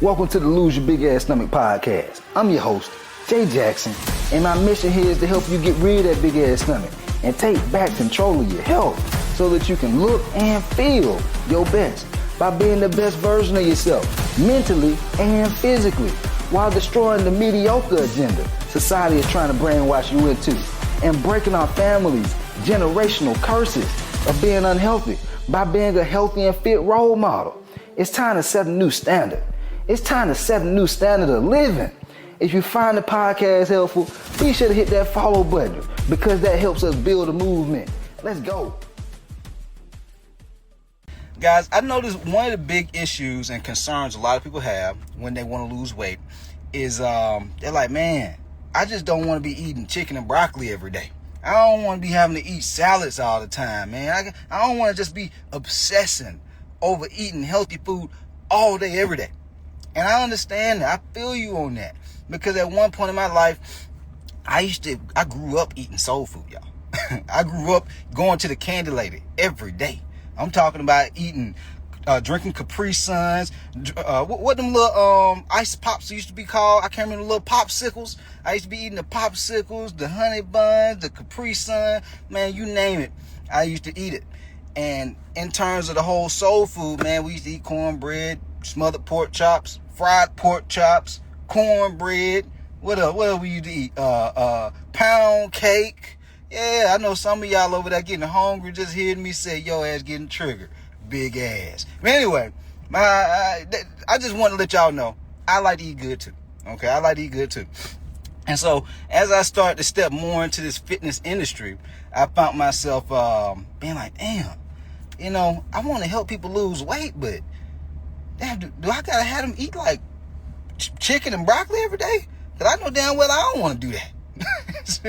Welcome to the Lose Your Big Ass Stomach podcast. I'm your host, Jay Jackson, and my mission here is to help you get rid of that big ass stomach and take back control of your health so that you can look and feel your best by being the best version of yourself, mentally and physically, while destroying the mediocre agenda society is trying to brainwash you into, and breaking our families' generational curses of being unhealthy by being a healthy and fit role model. It's time to set a new standard. It's time to set a new standard of living. If you find the podcast helpful, be sure to hit that follow button because that helps us build a movement. Let's go. Guys, I noticed one of the big issues and concerns a lot of people have when they want to lose weight is they're like, man, I just don't want to be eating chicken and broccoli every day. I don't want to be having to eat salads all the time, man. I don't want to just be obsessing over eating healthy food all day, every day. And I understand that. I feel you on that. Because at one point in my life, I grew up eating soul food, y'all. I grew up going to the candy lady every day. I'm talking about drinking Capri Suns, what them little ice pops used to be called. I can't remember the little popsicles. I used to be eating the popsicles, the honey buns, the Capri Sun, man, you name it. I used to eat it. And in terms of the whole soul food, man, we used to eat cornbread, smothered pork chops, fried pork chops, cornbread. What else we used to eat? Pound cake. Yeah, I know some of y'all over there getting hungry just hearing me say your ass getting triggered. Big ass. But anyway, I just want to let y'all know I like to eat good too. Okay, I like to eat good too. And so as I start to step more into this fitness industry, I found myself being like, damn, you know, I want to help people lose weight, but damn, do I gotta have them eat like chicken and broccoli every day? Because I know damn well I don't want to do that.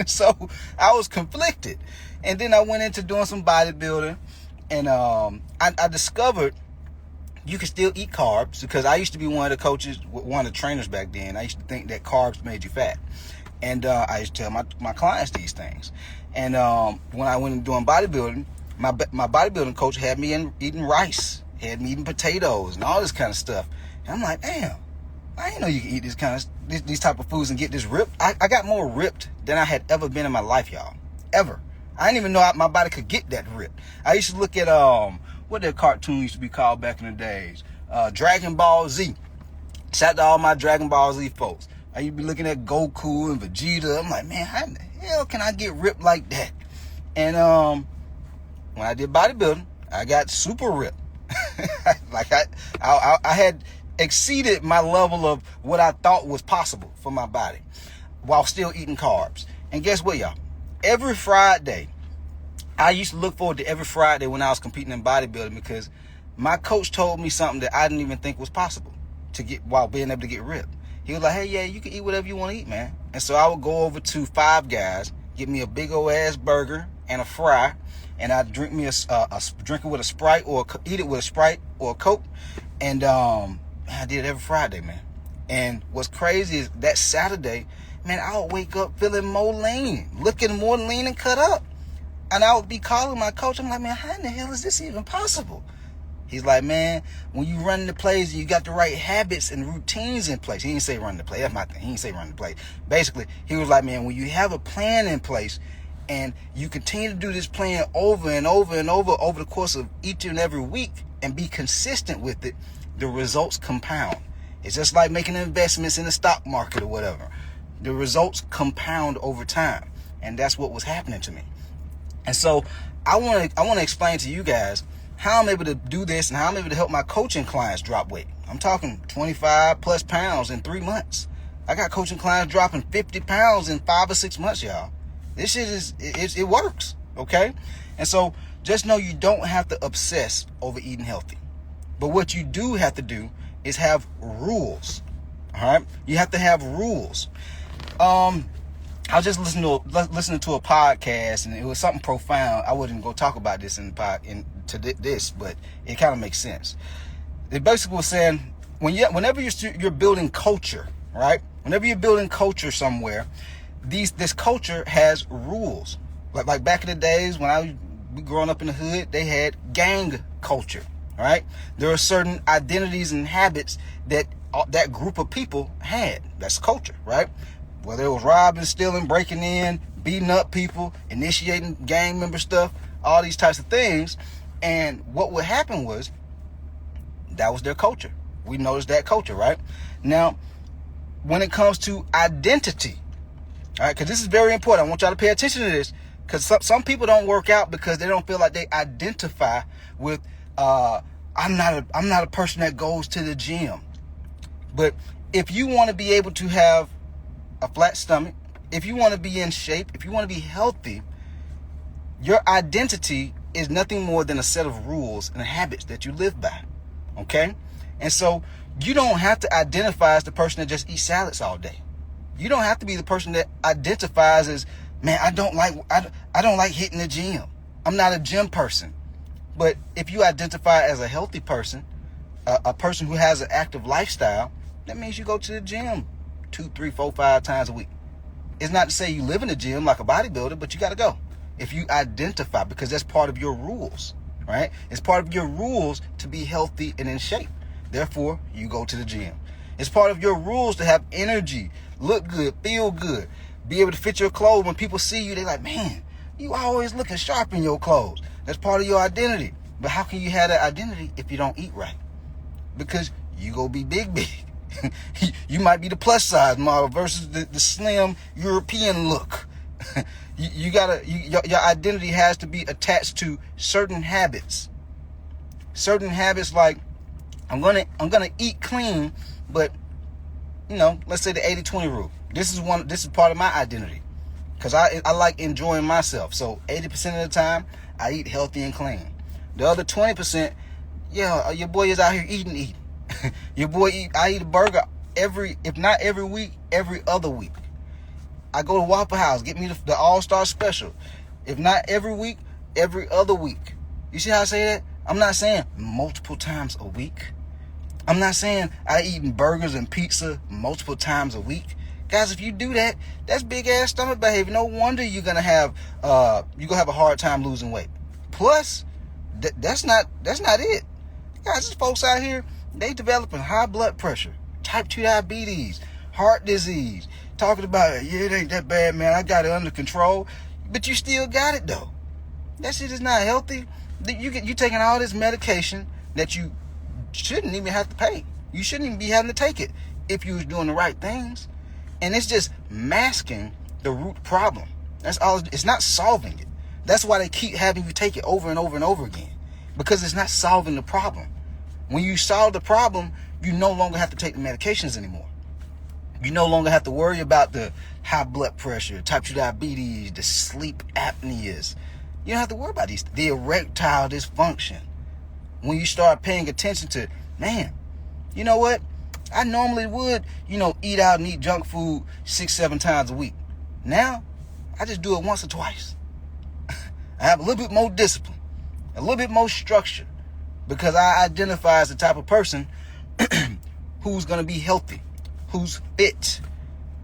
So I was conflicted. And then I went into doing some bodybuilding, and I discovered you can still eat carbs, because I used to be one of the coaches, one of the trainers back then. I used to think that carbs made you fat. And I used to tell my clients these things. And when I went and doing bodybuilding, my bodybuilding coach had me eating rice, had me eating potatoes and all this kind of stuff. And I'm like, damn, I didn't know you could eat these type of foods and get this ripped. I got more ripped than I had ever been in my life, y'all. Ever. I didn't even know my body could get that ripped. I used to look at what that cartoon used to be called back in the days, Dragon Ball Z. Shout out to all my Dragon Ball Z folks. I used to be looking at Goku and Vegeta. I'm like, man, how in the hell can I get ripped like that? And when I did bodybuilding, I got super ripped. Like I had exceeded my level of what I thought was possible for my body while still eating carbs. And guess what, y'all? Every Friday, I used to look forward to every Friday when I was competing in bodybuilding, because my coach told me something that I didn't even think was possible to get while being able to get ripped. He was like, hey, yeah, you can eat whatever you want to eat, man. And so I would go over to Five Guys, get me a big old ass burger and a fry, and I'd drink me drink it with a Sprite, or eat it with a Sprite or a Coke. And I did it every Friday, man. And what's crazy is that Saturday, man, I would wake up feeling more lean, looking more lean and cut up. And I would be calling my coach. I'm like, man, how in the hell is this even possible? He's like, man, when you run the plays and you got the right habits and routines in place. He didn't say run the play. That's my thing. He didn't say run the play. Basically, he was like, man, when you have a plan in place and you continue to do this plan over and over and over the course of each and every week and be consistent with it, the results compound. It's just like making investments in the stock market or whatever. The results compound over time. And that's what was happening to me. And so I want to explain to you guys how I'm able to do this and how I'm able to help my coaching clients drop weight. I'm talking 25 plus pounds in 3 months. I got coaching clients dropping 50 pounds in 5 or 6 months, y'all. This shit it works, okay? And so just know you don't have to obsess over eating healthy. But what you do have to do is have rules, all right? You have to have rules. I was just listening to a podcast, and it was something profound. I wouldn't go talk about this but it kind of makes sense. It basically was saying, whenever you're building culture, right? Whenever you're building culture somewhere, this culture has rules. Like back in the days when I was growing up in the hood, they had gang culture, right? There are certain identities and habits that that group of people had. That's culture, right? Whether it was robbing, stealing, breaking in, beating up people, initiating gang member stuff, all these types of things. And what would happen was, that was their culture. We noticed that culture, right? Now, when it comes to identity, all right, because this is very important. I want y'all to pay attention to this, because some people don't work out because they don't feel like they identify with, I'm not a person that goes to the gym. But if you want to be able to have a flat stomach, if you want to be in shape, if you want to be healthy, your identity is nothing more than a set of rules and habits that you live by. Okay? And so you don't have to identify as the person that just eats salads all day. You don't have to be the person that identifies as, man, I don't like hitting the gym. I'm not a gym person. But if you identify as a healthy person, a person who has an active lifestyle, that means you go to the gym 2, 3, 4, 5 times a week. It's not to say you live in the gym like a bodybuilder, but you got to go. If you identify, because that's part of your rules, right? It's part of your rules to be healthy and in shape. Therefore, you go to the gym. It's part of your rules to have energy, look good, feel good, be able to fit your clothes. When people see you, they're like, man, you always looking sharp in your clothes. That's part of your identity. But how can you have that identity if you don't eat right? Because you go be big. You might be the plus size model versus the slim European look. Your identity has to be attached to certain habits. Certain habits like, I'm gonna eat clean, but let's say the 80-20 rule. This is part of my identity, because I like enjoying myself. So 80% of the time I eat healthy and clean. The other 20%, your boy is out here eating. Your boy I eat a burger if not every week, every other week. I go to Waffle House, get me the All-Star Special. If not every week, every other week. You see how I say that? I'm not saying multiple times a week. I'm not saying I eating burgers and pizza multiple times a week. Guys, if you do that, that's big ass stomach behavior. No wonder you're gonna have a hard time losing weight. Plus, that's not it. Guys, there's folks out here, they developing high blood pressure, type 2 diabetes, heart disease, talking about, it ain't that bad, man, I got it under control. But you still got it though. That shit is not healthy. You taking all this medication that you shouldn't even have to pay. You shouldn't even be having to take it if you was doing the right things. And it's just masking the root problem. That's all. It's not solving it. That's why they keep having you take it over and over and over again, because it's not solving the problem. When you solve the problem, you no longer have to take the medications anymore. You no longer have to worry about the high blood pressure, type 2 diabetes, the sleep apneas. You don't have to worry about the erectile dysfunction. When you start paying attention to, man, you know what? I normally would, eat out and eat junk food 6-7 times a week. Now, I just do it once or twice. I have a little bit more discipline, a little bit more structure, because I identify as the type of person who's going to be healthy, who's fit.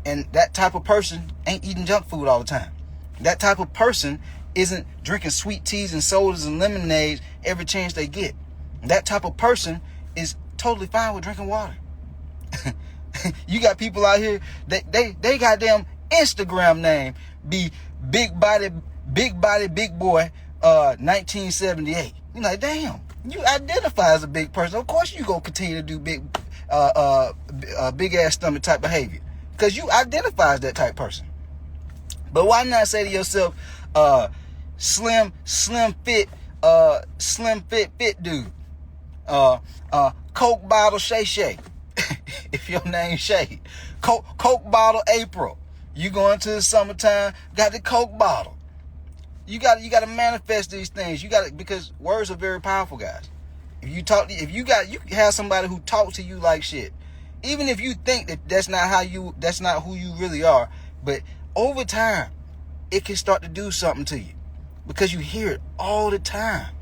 And that type of person ain't eating junk food all the time. That type of person isn't drinking sweet teas and sodas and lemonades every chance they get. That type of person is totally fine with drinking water. You got people out here that they goddamn Instagram name be big body, big boy, 1978. You're like, damn, you identify as a big person. Of course you gonna continue to do big ass stomach type behavior, because you identify as that type person. But why not say to yourself, slim fit dude, Coke bottle Shay if your name Shay, Coke bottle April. You going to the summertime, got the Coke bottle. You got to manifest these things. You got to, because words are very powerful, guys. If you have somebody who talks to you like shit, even if you think that's not who you really are, but over time, it can start to do something to you, because you hear it all the time.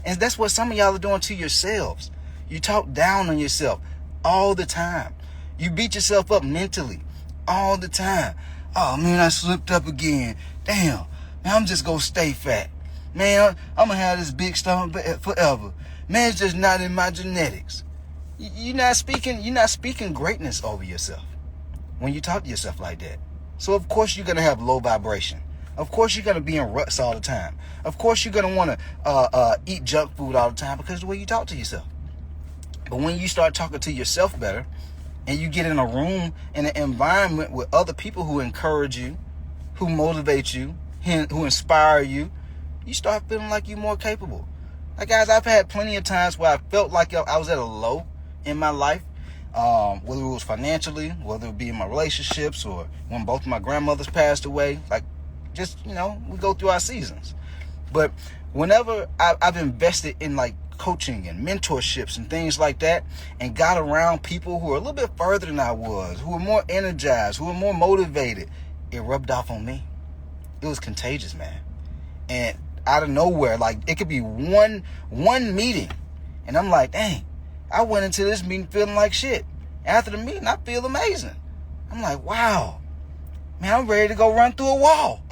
And that's what some of y'all are doing to yourselves. You talk down on yourself all the time. You beat yourself up mentally all the time. Oh man, I slipped up again. Damn, man, I'm just gonna stay fat. Man, I'm gonna have this big stomach forever. Man, it's just not in my genetics. You're not speaking greatness over yourself when you talk to yourself like that. So of course you're gonna have low vibration. Of course you're gonna be in ruts all the time. Of course you're gonna want to eat junk food all the time because of the way you talk to yourself. But when you start talking to yourself better, and you get in a room, in an environment with other people who encourage you, who motivate you, who inspire you, you start feeling like you're more capable. Like, guys, I've had plenty of times where I felt like I was at a low in my life, whether it was financially, whether it be in my relationships, or when both of my grandmothers passed away. Like, just, we go through our seasons. But whenever I've invested in, like, coaching and mentorships and things like that, and got around people who are a little bit further than I was, who were more energized, who were more motivated, it rubbed off on me. It was contagious, man. And out of nowhere, like, it could be one meeting, and I'm like, dang, I went into this meeting feeling like shit. After the meeting, I feel amazing. I'm like, wow, man, I'm ready to go run through a wall.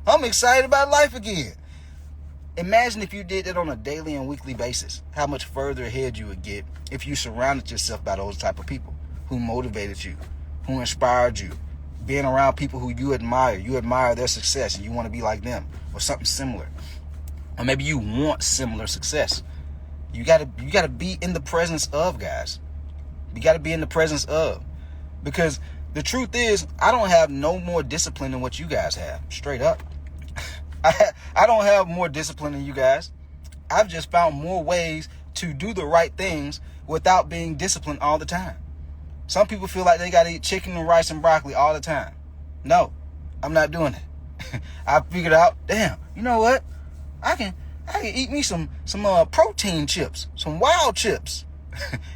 I'm excited about life again. Imagine if you did that on a daily and weekly basis, how much further ahead you would get if you surrounded yourself by those type of people who motivated you, who inspired you, being around people who you admire their success, and you want to be like them or something similar. Or maybe you want similar success. You gotta be in the presence of, guys. You gotta be in the presence of. Because the truth is, I don't have no more discipline than what you guys have. Straight up. I don't have more discipline than you guys. I've just found more ways to do the right things without being disciplined all the time. Some people feel like they got to eat chicken and rice and broccoli all the time. No, I'm not doing it. I figured out, damn, you know what? I can eat me some protein chips, some wild chips,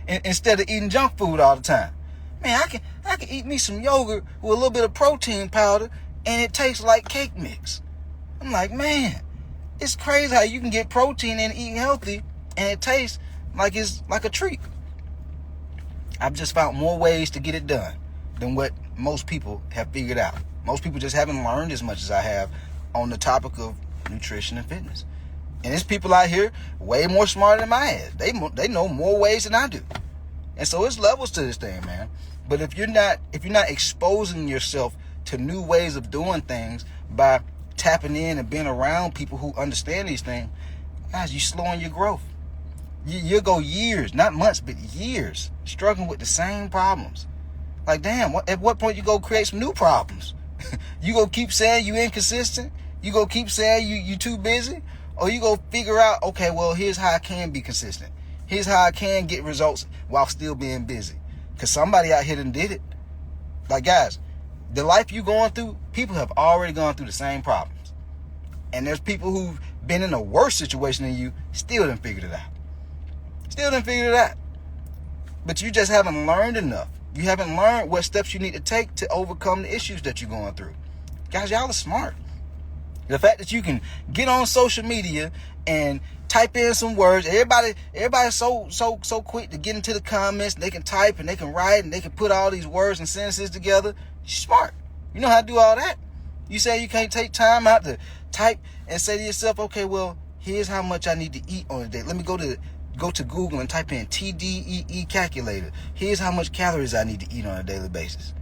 instead of eating junk food all the time. Man, I can eat me some yogurt with a little bit of protein powder, and it tastes like cake mix. I'm like, man, it's crazy how you can get protein and eat healthy, and it tastes like it's like a treat. I've just found more ways to get it done than what most people have figured out. Most people just haven't learned as much as I have on the topic of nutrition and fitness. And there's people out here way more smarter than my ass. They know more ways than I do. And so it's levels to this thing, man. But if you're not exposing yourself to new ways of doing things by tapping in and being around people who understand these things, guys, you're slowing your growth. You'll go years, not months, but years, struggling with the same problems. Like, damn, at what point you go create some new problems? You go keep saying you inconsistent? You go keep saying you too busy? Or you go figure out, okay, well, here's how I can be consistent. Here's how I can get results while still being busy. Because somebody out here done did it. Like, guys, the life you going through, people have already gone through the same problems. And there's people who've been in a worse situation than you, still done figured it out. But you just haven't learned enough. You haven't learned what steps you need to take to overcome the issues that you're going through. Guys, y'all are smart. The fact that you can get on social media and type in some words, everybody's so quick to get into the comments, and they can type and they can write and they can put all these words and sentences together. You're smart. You know how to do all that. You say you can't take time out to type and say to yourself, okay, well, here's how much I need to eat on a day. Let me go to Google and type in TDEE calculator. Here's how much calories I need to eat on a daily basis.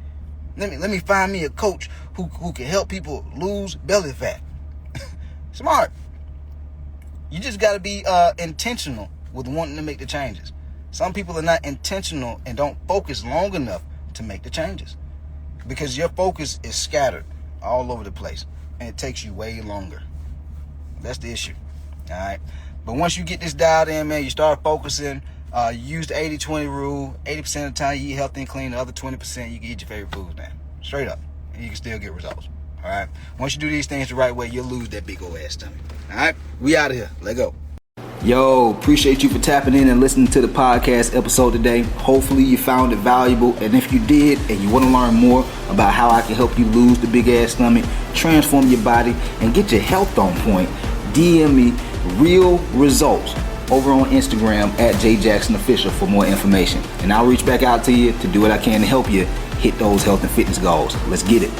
Let me find me a coach who can help people lose belly fat. Smart. You just got to be intentional with wanting to make the changes. Some people are not intentional and don't focus long enough to make the changes because your focus is scattered all over the place and it takes you way longer. That's the issue. All right. But once you get this dialed in, man, you start focusing, use the 80-20 rule. 80% of the time you eat healthy and clean. The other 20% you can eat your favorite foods, man. Straight up. And you can still get results. All right. Once you do these things the right way, you'll lose that big old ass stomach. All right. We out of here. Let go. Yo, appreciate you for tapping in and listening to the podcast episode today. Hopefully you found it valuable. And if you did and you want to learn more about how I can help you lose the big ass stomach, transform your body, and get your health on point, DM me real results over on Instagram at JJacksonOfficial for more information. And I'll reach back out to you to do what I can to help you hit those health and fitness goals. Let's get it.